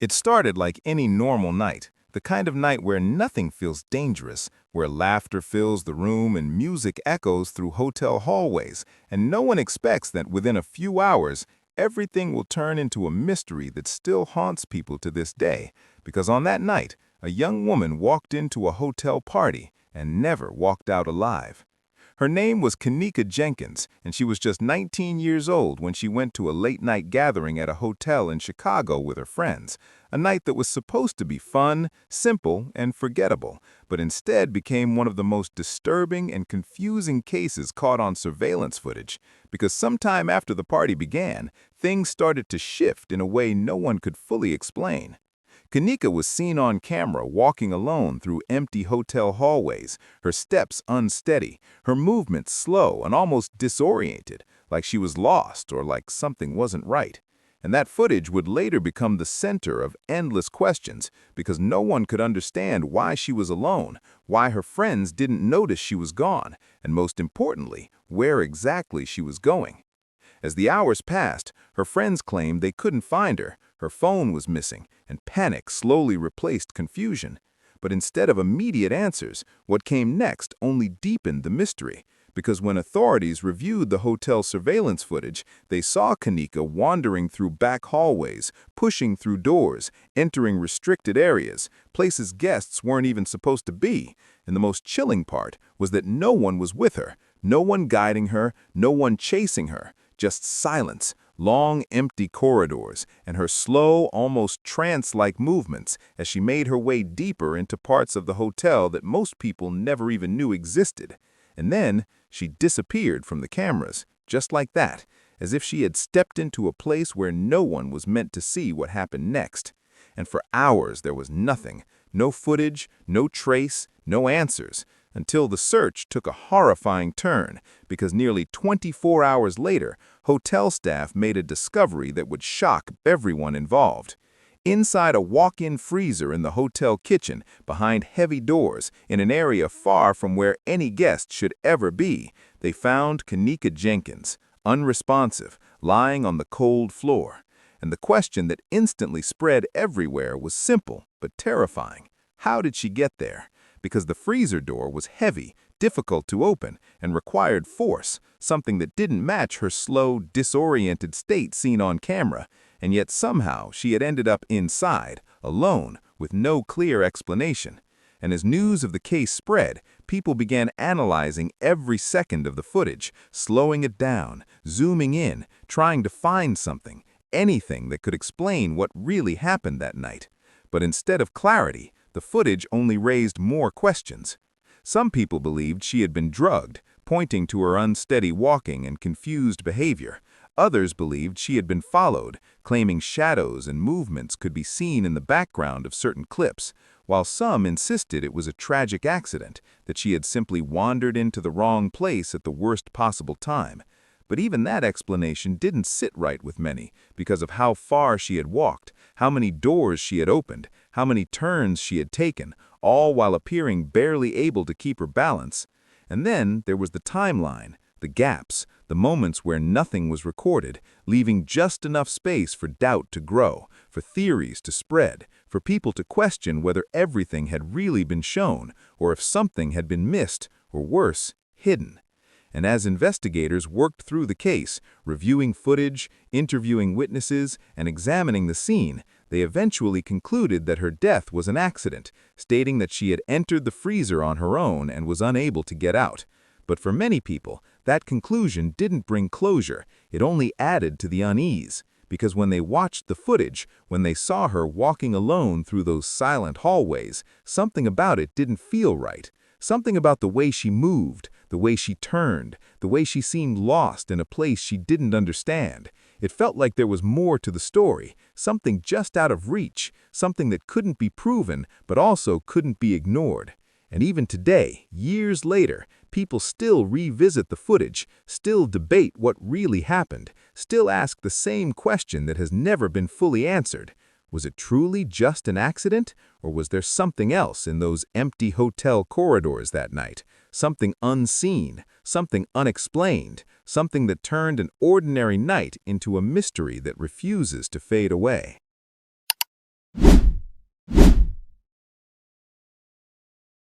It started like any normal night, the kind of night where nothing feels dangerous, where laughter fills the room and music echoes through hotel hallways, and no one expects that within a few hours, everything will turn into a mystery that still haunts people to this day, because on that night, a young woman walked into a hotel party and never walked out alive. Her name was Kenneka Jenkins, and she was just 19 years old when she went to a late-night gathering at a hotel in Chicago with her friends, a night that was supposed to be fun, simple, and forgettable, but instead became one of the most disturbing and confusing cases caught on surveillance footage, because sometime after the party began, things started to shift in a way no one could fully explain. Kenneka was seen on camera walking alone through empty hotel hallways, her steps unsteady, her movements slow and almost disoriented, like she was lost or like something wasn't right. And that footage would later become the center of endless questions because no one could understand why she was alone, why her friends didn't notice she was gone, and most importantly, where exactly she was going. As the hours passed, her friends claimed they couldn't find her phone was missing, and panic slowly replaced confusion. But instead of immediate answers, what came next only deepened the mystery, because when authorities reviewed the hotel surveillance footage, they saw Kenneka wandering through back hallways, pushing through doors, entering restricted areas, places guests weren't even supposed to be. And the most chilling part was that no one was with her, no one guiding her, no one chasing her. Just silence, long, empty corridors, and her slow, almost trance-like movements as she made her way deeper into parts of the hotel that most people never even knew existed. And then she disappeared from the cameras, just like that, as if she had stepped into a place where no one was meant to see what happened next. And for hours there was nothing, no footage, no trace, no answers, until the search took a horrifying turn because nearly 24 hours later, hotel staff made a discovery that would shock everyone involved. Inside a walk-in freezer in the hotel kitchen, behind heavy doors, in an area far from where any guest should ever be, they found Kenneka Jenkins, unresponsive, lying on the cold floor. And the question that instantly spread everywhere was simple but terrifying. How did she get there? Because the freezer door was heavy, difficult to open, and required force, something that didn't match her slow, disoriented state seen on camera, and yet somehow she had ended up inside, alone, with no clear explanation. And as news of the case spread, people began analyzing every second of the footage, slowing it down, zooming in, trying to find something, anything that could explain what really happened that night. But instead of clarity, the footage only raised more questions. Some people believed she had been drugged, pointing to her unsteady walking and confused behavior. Others believed she had been followed, claiming shadows and movements could be seen in the background of certain clips, while some insisted it was a tragic accident, that she had simply wandered into the wrong place at the worst possible time. But even that explanation didn't sit right with many because of how far she had walked, how many doors she had opened, how many turns she had taken, all while appearing barely able to keep her balance. And then there was the timeline, the gaps, the moments where nothing was recorded, leaving just enough space for doubt to grow, for theories to spread, for people to question whether everything had really been shown, or if something had been missed, or worse, hidden. And as investigators worked through the case, reviewing footage, interviewing witnesses, and examining the scene, they eventually concluded that her death was an accident, stating that she had entered the freezer on her own and was unable to get out. But for many people, that conclusion didn't bring closure, it only added to the unease. Because when they watched the footage, when they saw her walking alone through those silent hallways, something about it didn't feel right. Something about the way she moved, the way she turned, the way she seemed lost in a place she didn't understand. It felt like there was more to the story, something just out of reach, something that couldn't be proven but also couldn't be ignored. And even today, years later, people still revisit the footage, still debate what really happened, still ask the same question that has never been fully answered. Was it truly just an accident, or was there something else in those empty hotel corridors that night? Something unseen, something unexplained, something that turned an ordinary night into a mystery that refuses to fade away.